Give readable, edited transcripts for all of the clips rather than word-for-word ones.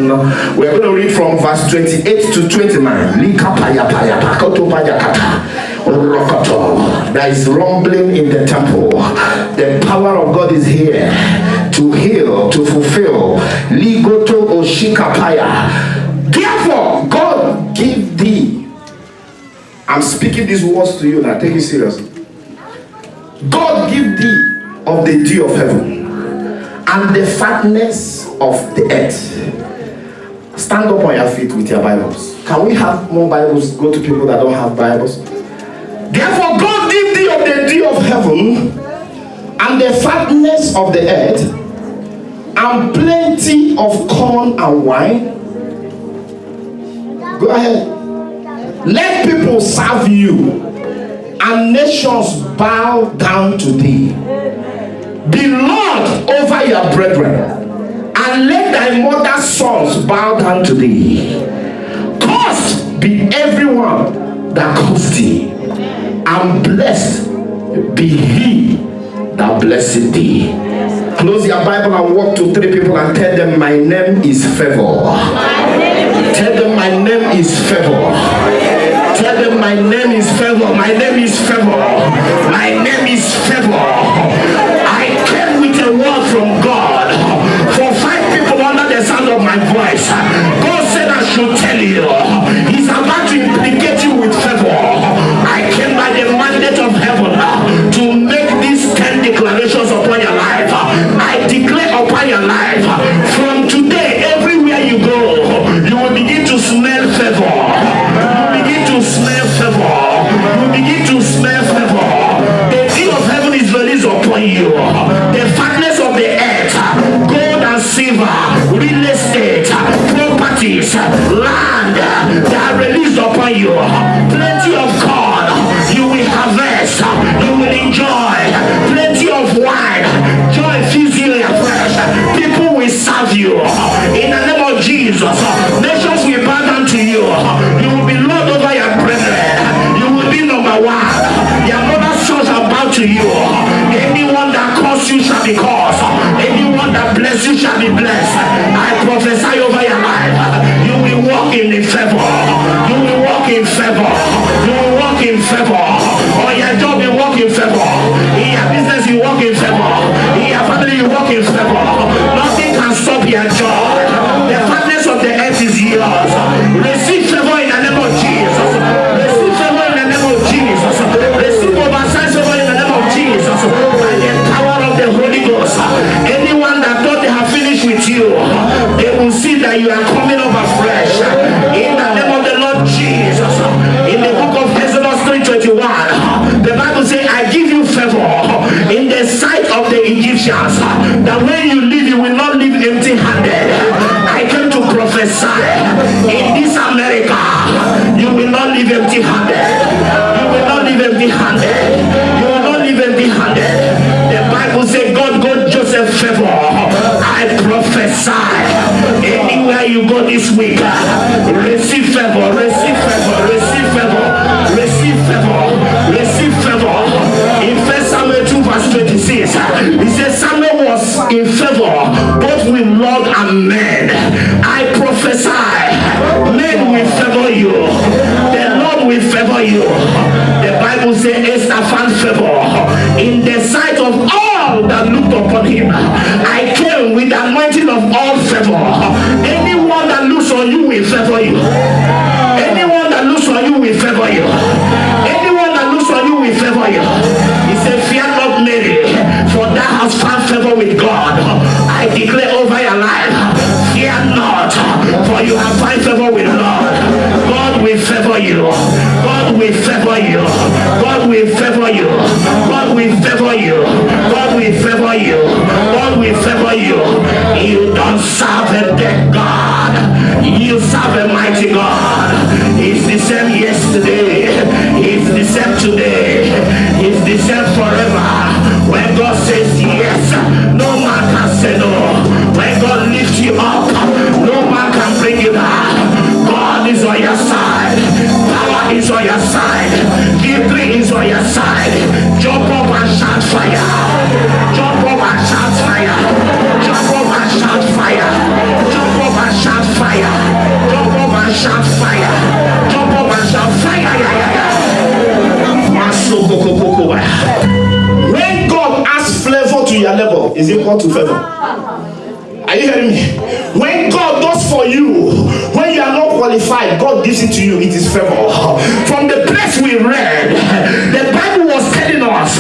We're going to read from verse 28 to 29. There is rumbling in the temple. The power of God is here to heal, to fulfill. Therefore, God give thee. I'm speaking these words to you now. Take it serious. God give thee of the dew of heaven and the fatness of the earth. Stand up on your feet with your Bibles. Can we have more Bibles? Go to people that don't have Bibles. Therefore, God give thee of the dew of heaven and the fatness of the earth and plenty of corn and wine. Go ahead. Let people serve you and nations bow down to thee. Be Lord over your brethren, and let thy mother's sons bow down to thee. Cursed be everyone that cursed thee, and blessed be he that blessed thee. Close your Bible and walk to 3 people and tell them, my name is Favor. Tell them, my name is Favor. Tell them, my name is Favor. My name is Favor. My name is Favor. I came with a word from God for 5 people under the sound of my voice. God said I should tell you, he's about to implicate you with favor. I came by the mandate of heaven to make these 10 declarations upon your life. I declare upon your life, from today, everywhere you go, you will begin to smell favor. You begin to smell favor. You begin to smell favor. The dew of heaven is released upon you. The fatness of the earth, gold and silver, real estate, properties, land, they are released upon you. Plenty of corn, you will harvest, you will enjoy. Plenty of wine, joy fills you afresh. People will serve you. In the name of Jesus, nations will bow down to you. You will be Lord over your brethren. You will be number 1. Your mother's sons are bound to you. Anyone that calls you shall be cursed. Anyone that bless you shall be blessed. I prophesy over your life. You will walk in the favor. You will walk in favor. You will walk in favor. On your job you walk in favor. In your business you walk in favor. In your family you walk in favor. Nothing can stop your joy. The fatness of the earth is yours. Receive favor in the name of Jesus. Receive favor in the name of Jesus. Receive oversight favor in the name of Jesus. By the power of the Holy Ghost. Anyone that thought they have finished with you, they will see that you are coming over fresh. In the name of the Lord Jesus. In the book of Exodus 3:21, the Bible says, I give you favor in the sight of the Egyptians, that when you leave, you will not leave empty-handed. I came to prophesy in this America, you will not leave empty-handed. You will not leave empty-handed. You will not leave empty-handed. The Bible says, God Joseph favor. I prophesy anywhere you go this week, receive favor, receive favor, receive favor, receive favor, receive favor. In 1 Samuel 2 verse 26, he says Samuel was in favor both with Lord and men. I prophesy men will favor you. The Lord will favor you. The Bible says Esther found favor in the sight of all that looked upon him. I came with the anointing of all favor. Anyone that looks on you will favor you. Anyone that looks on you will favor you. Anyone that looks on you will favor you. He said, fear not, Mary, for thou hast found favor with God. I declare over your life, fear not, for you have found favor with Lord. God will favor you. God will favor you. God will favor you. God will favor you. God will favor you. God will favor you. You don't serve a dead God. You serve a mighty God. He's the same yesterday. He's the same today. He's the same forever. When God says yes, no man can say no. When God lifts you up, no man can bring you down. God is on your side. Power is on your side. Victory is on your side. Jump up and shout fire. Jump up and shout fire. Jump up and shout fire. Jump up and shout fire. and shout fire. Jump up and shout fire. When God adds flavor to your level, is equal to favor. Are you hearing me? When God does for you, when you are not qualified, God gives it to you, it is favor. From the place we read, the Bible was telling us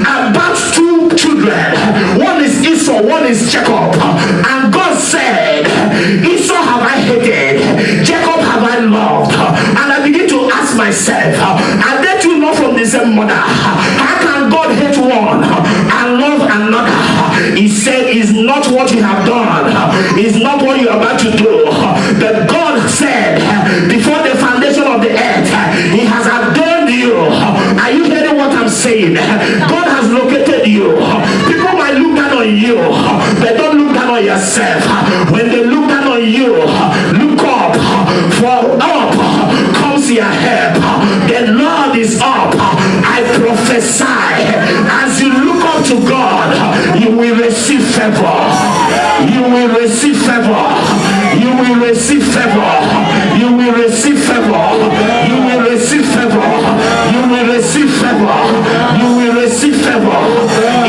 about two children. One is Esau, one is Jacob. And God said, Esau have I hated, Jacob have I loved. And I begin to ask myself, are they two not from the same mother? How can God hate one and love another? He said, it's not what you have done. It's not what you are about to do. But God said, before the foundation of the earth, He has ordained you. Are you hearing what I'm saying? God has located you. People might look down on you, but don't look down on yourself. When they look down on you, look up. For up comes your help. The Lord is up. I prophesy, as you look up to God, you will receive favor. You will receive favor. You will receive favor. You will receive favor. You will receive favor. You will receive favor. You will receive favor.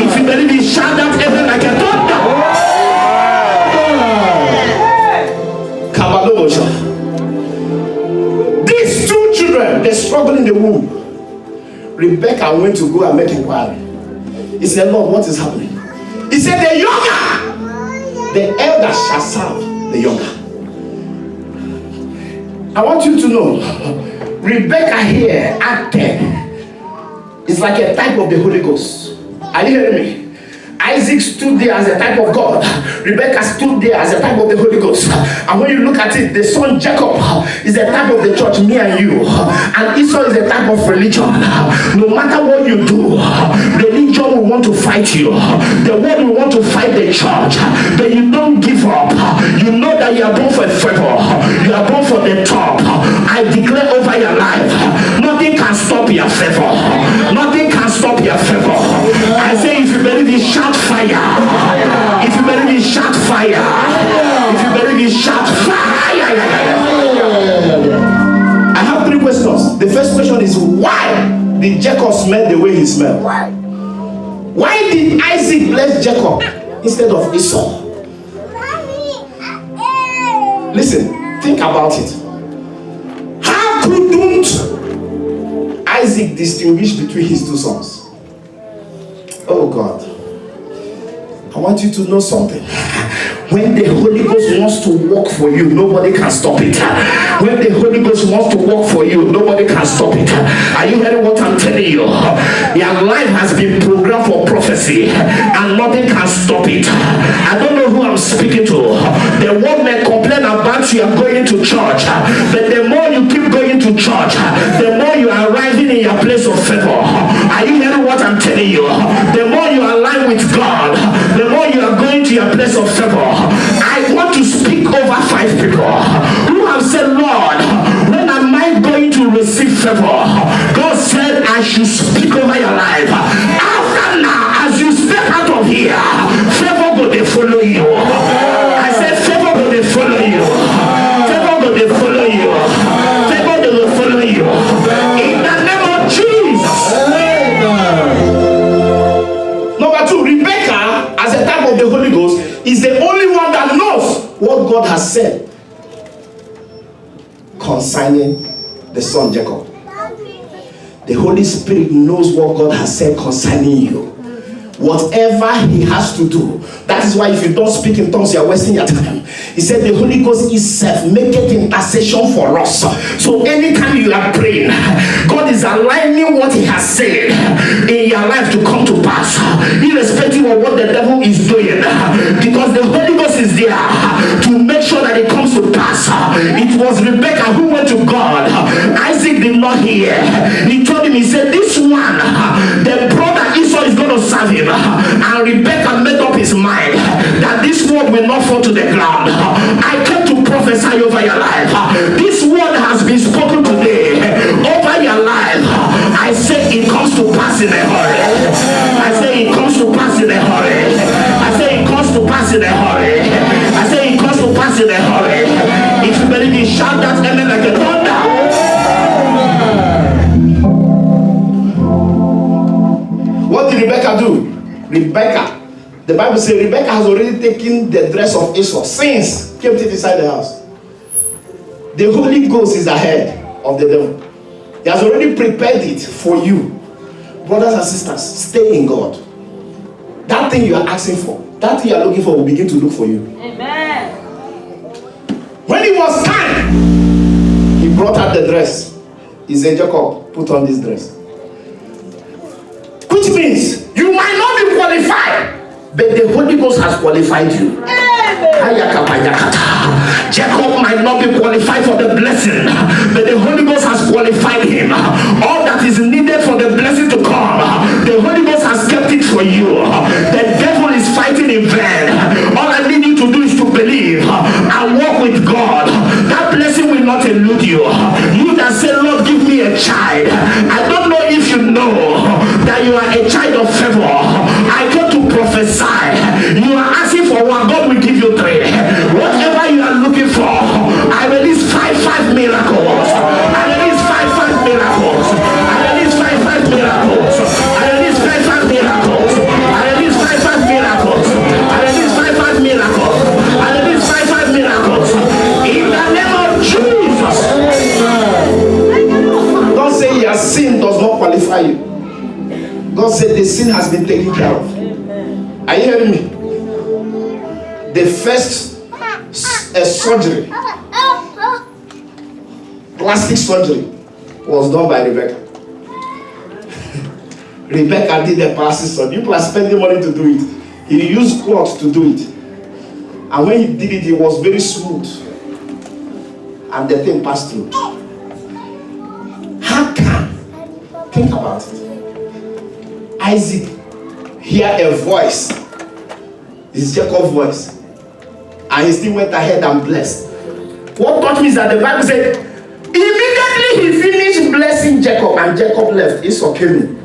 If you believe it, shout out heaven like a thunder. These two children, they struggle in the womb. Rebecca went to go and make inquiry. He said, Lord, what is happening? He said, the younger, the elder shall serve the younger. I want you to know, Rebecca here acted is like a type of the Holy Ghost. Are you hearing me? Isaac stood there as a type of God. Rebecca stood there as a type of the Holy Ghost. And when you look at it, the son Jacob is a type of the church, me and you. And Esau is a type of religion. No matter what you do, religion will want to fight you. The world will want to fight the church. But you don't give up. You know that you are born for favor. You are born for the top. I declare over your life, nothing can stop your favor. Nothing can stop your favor. I say, if you believe it, shout fire. If you believe it, shout fire. If you believe it, shout fire. I have three questions. The first question is, why did Jacob smell the way he smelled? Why did Isaac bless Jacob instead of Esau? Listen, think about it. How couldn't Isaac distinguish between his two sons? Oh God, I want you to know something. When the Holy Ghost wants to work for you, nobody can stop it. When the Holy Ghost wants to work for you, nobody can stop it. Are you hearing what I'm telling you? Your life has been programmed for prophecy, and nothing can stop it. I don't know who I'm speaking to. The world may complain about you are going to church, but the more you keep going to church, the more you are arriving in your place of favor. Are you hearing what I'm telling you? The more you align with God, the more you are going to your place of favor. I want to speak over 5 people who have said, Lord, when am I going to receive favor? God said I should speak over your life. After now, as you step out of here, favor will they follow you. I said favor will they follow you. Favor will they follow you. Favor will they follow you. In the name of Jesus. Number 2, Rebecca, as a type of the Holy Ghost, is the only one that knows what God has said concerning the son Jacob. The Holy Spirit knows what God has said concerning you. Whatever He has to do. That is why if you don't speak in tongues, you are wasting your time. He said the Holy Ghost itself maketh intercession for us. So anytime you are praying, God is aligning what He has said in your life to come to pass, irrespective of what the devil is doing, because the Holy Ghost is there to make sure that it comes to pass. It was Rebecca who went to God. Isaac did not hear. He told him, he said, this one, the brother Esau is going to serve him. And Rebecca made up his mind that this word will not fall to the ground. I came to prophesy over your life. This word has been spoken today over your life. I say it comes to pass in a hurry. I say it comes to pass in a hurry. I say it comes to pass in a hurry. I say it comes to pass in a hurry. If you believe it, shout that amen. Rebecca do? Rebecca, the Bible says Rebecca has already taken the dress of Esau since came to inside the house. The Holy Ghost is ahead of the devil. He has already prepared it for you. Brothers and sisters, stay in God. That thing you are asking for, that thing you are looking for will begin to look for you. Amen. When it was time, he brought out the dress. He said, Jacob, put on this dress. Which means you might not be qualified, but the Holy Ghost has qualified you. Jacob might not be qualified for the blessing, but the Holy Ghost has qualified him. All that is needed for the blessing to come, the Holy Ghost has kept it for you. The devil is fighting in vain. All I need you to do is to believe and walk with God. That blessing will not elude you. You that say, Lord, give me a child. I don't know if you know that you are a child of favor. I came to prophesy. You are asking for one, God will give you three. Whatever you are looking for, I release five miracles. I release five miracles. I release five miracles. I release five miracles. I release five miracles. I release five miracles. I release five miracles. In the name of Jesus. Don't say your sin does not qualify you. God said the sin has been taken care of. Are you hearing me? The first surgery, plastic surgery, was done by Rebecca. Rebecca did the plastic surgery. You plus spending money to do it. He used cloth to do it. And when he did it, it was very smooth. And the thing passed through. How come? Think about it. Isaac hear a voice. It's Jacob's voice. And he still went ahead and blessed. What touched me is that the Bible said, immediately he finished blessing Jacob and Jacob left. Esau came in.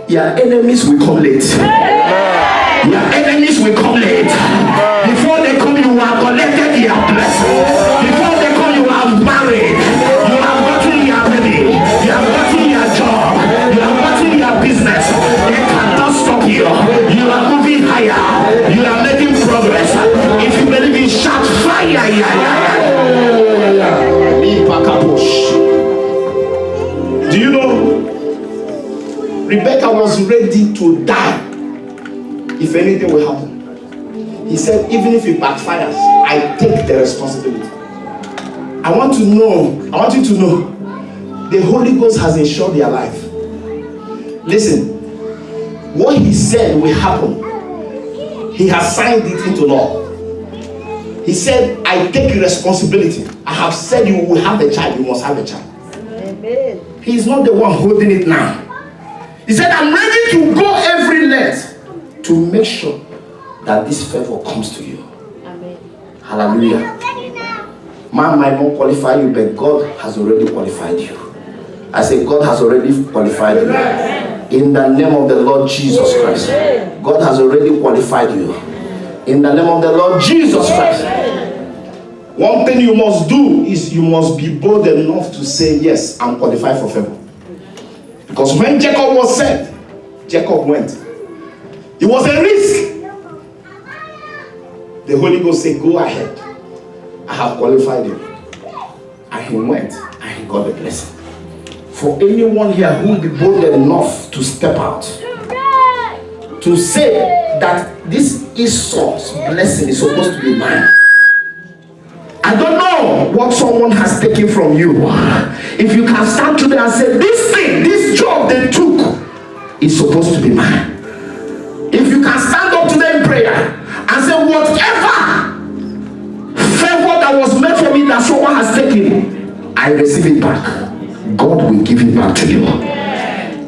Your enemies will come late. Your enemies will come late. Before they come, you have collected your blessing. Before they come, you have married. You have gotten your baby. You have gotten your job. You have gotten your business. They cannot stop you. You are moving higher. You are making progress. If you believe in shout fire. Do you know Rebecca was ready to die if anything will happen? He said, even if it backfires, I take the responsibility. I want you to know the Holy Ghost has ensured their life. Listen, what he said will happen. He has signed it into law. He said, I take responsibility. I have said you will have a child, you must have a child. Amen. He is not the one holding it now. He said, I'm ready to go every length to make sure that this favor comes to you. Amen. Hallelujah. Man might not qualify you, but God has already qualified you. I say, God has already qualified you. In the name of the Lord Jesus Christ. God has already qualified you. In the name of the Lord Jesus Christ. One thing you must do is you must be bold enough to say, yes, I'm qualified for favor. Because when Jacob was sent, Jacob went. It was a risk. The Holy Ghost said, go ahead. I have qualified you. And he went and he got the blessing. For anyone here who will be bold enough to step out, to say that this Esau's blessing is supposed to be mine. I don't know what someone has taken from you. If you can stand today and say, this thing, this job they took is supposed to be mine. If you can stand up today in prayer and say, whatever favor that was meant for me that someone has taken, I receive it back. God will give it back to you.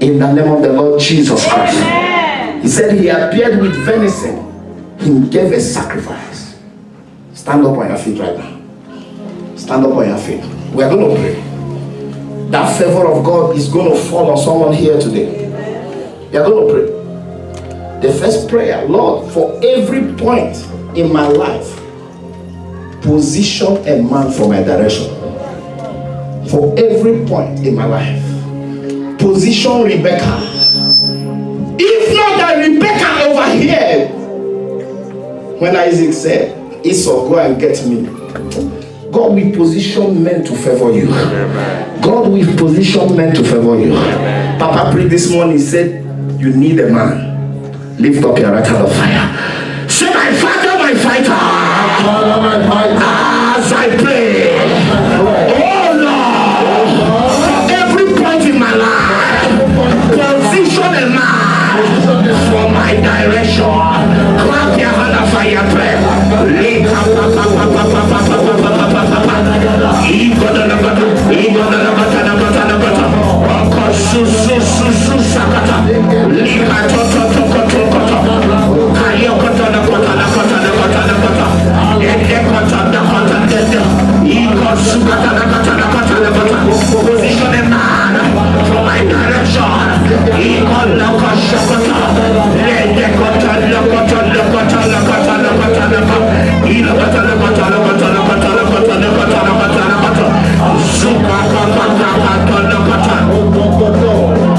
In the name of the Lord Jesus Christ. He said he appeared with venison. He gave a sacrifice. Stand up on your feet right now. Stand up on your feet. We are going to pray. That favor of God is going to fall on someone here today. We are going to pray. The first prayer, Lord, for every point in my life, position a man for my direction. For every point in my life, position Rebecca. If not that Rebecca overheard when Isaac said, Esau, go and get me. God will position men to favor you. God will position men to favor you. Papa prayed this morning, he said, you need a man. Lift up your right hand of fire. Say, my Father, my fighter. As I pray, oh Lord, for every point in my life, position a man for my direction. Clap your hand of fire, pray. Position a man for my direction.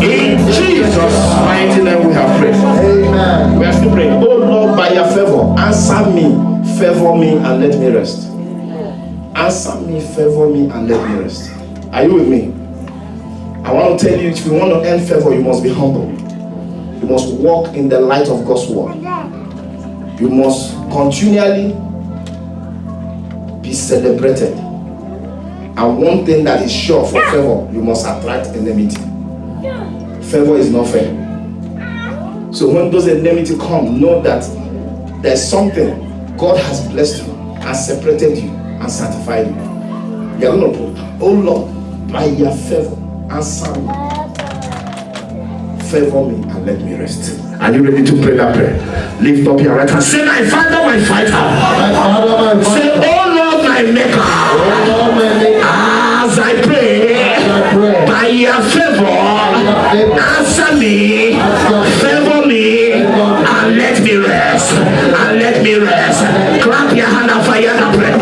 In Jesus' mighty name we have prayed. Amen. We are still praying. Oh Lord, by your favor, answer me, favor me, and let me rest. Answer me, favor me, and let me rest. Are you with me? I want to tell you, if you want to earn favor, you must be humble. You must walk in the light of God's word. You must continually be celebrated. And one thing that is sure for favor, you must attract enmity. Favor is not fair. So when those enmity come, know that there's something God has blessed you and separated you and sanctified you. You're going to put, oh Lord, by your favor, answer me, favor me, and let me rest. Are you ready to pray that prayer? Lift up your right hand. Say, my Father, my fighter. My Father, my fighter. Say, oh Lord, my maker. Oh Lord, my maker. As I pray, by your favor, answer me, favor me, and let me rest. And let me rest. Clap your hand and fire the prayer.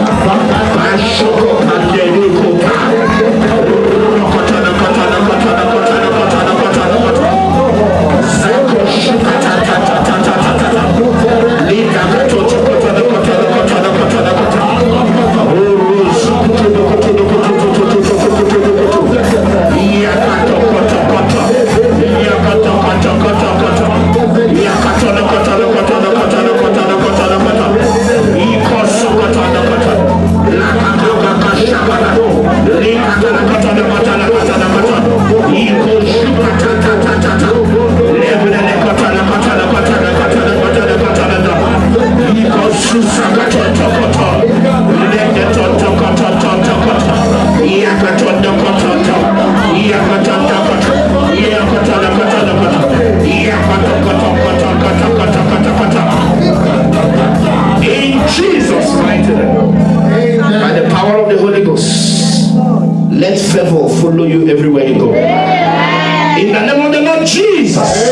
Follow you everywhere you go. In the name of the Lord Jesus.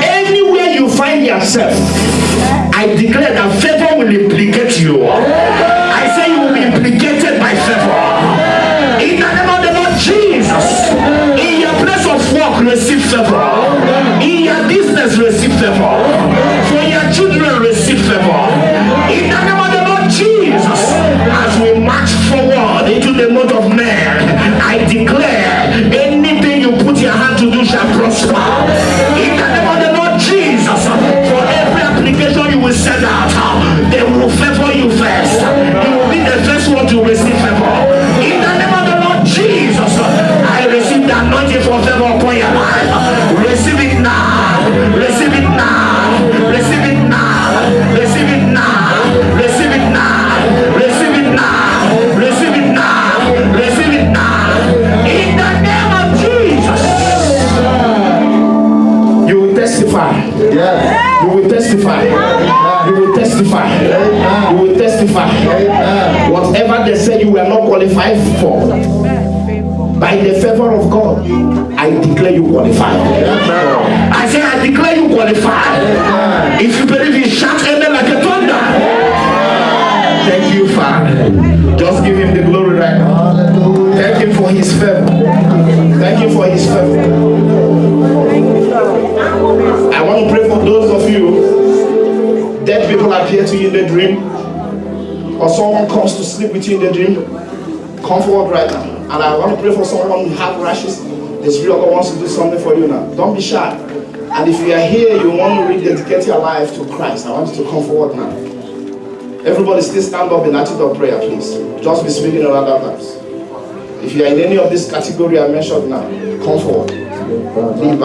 Anywhere you find yourself, I declare that favor will implicate you. I say you will be implicated by favor. In the name of the Lord Jesus. In your place of work, receive favor. In your business, receive favor. For your children, receive favor. In the name of the Lord Jesus. As we march forward into the month of May, I declare anything you put your hand to do shall prosper. In the name of the Lord Jesus, for every application you will send out, they will favor you first. You will be the first one to receive favor. In the name of the Lord Jesus, I receive the anointing for favor upon your life. Receive it now. Receive it now. Receive it now. Receive it now. Receive it now. Receive it now. Receive it now. Receive it now. In the name of Jesus. You will testify. Yes. You will testify. You will testify. You will testify. Whatever they said you were not qualified for, by the favor of God, I declare you qualified. I say I declare you qualified. If you believe it, shout amen like a thunder. Thank you, Father. Just give him the glory right now. Thank him for his favor. Thank you for his favor. I want to pray for appear to you in the dream, or someone comes to sleep with you in the dream, come forward right now. And I want to pray for someone who has rashes. The Spirit of God wants to do something for you now. Don't be shy. And if you are here, you want to rededicate your life to Christ, I want you to come forward now. Everybody still stand up in attitude of prayer, please. Just be speaking in other tongues. If you are in any of this category I mentioned now, come forward. Leave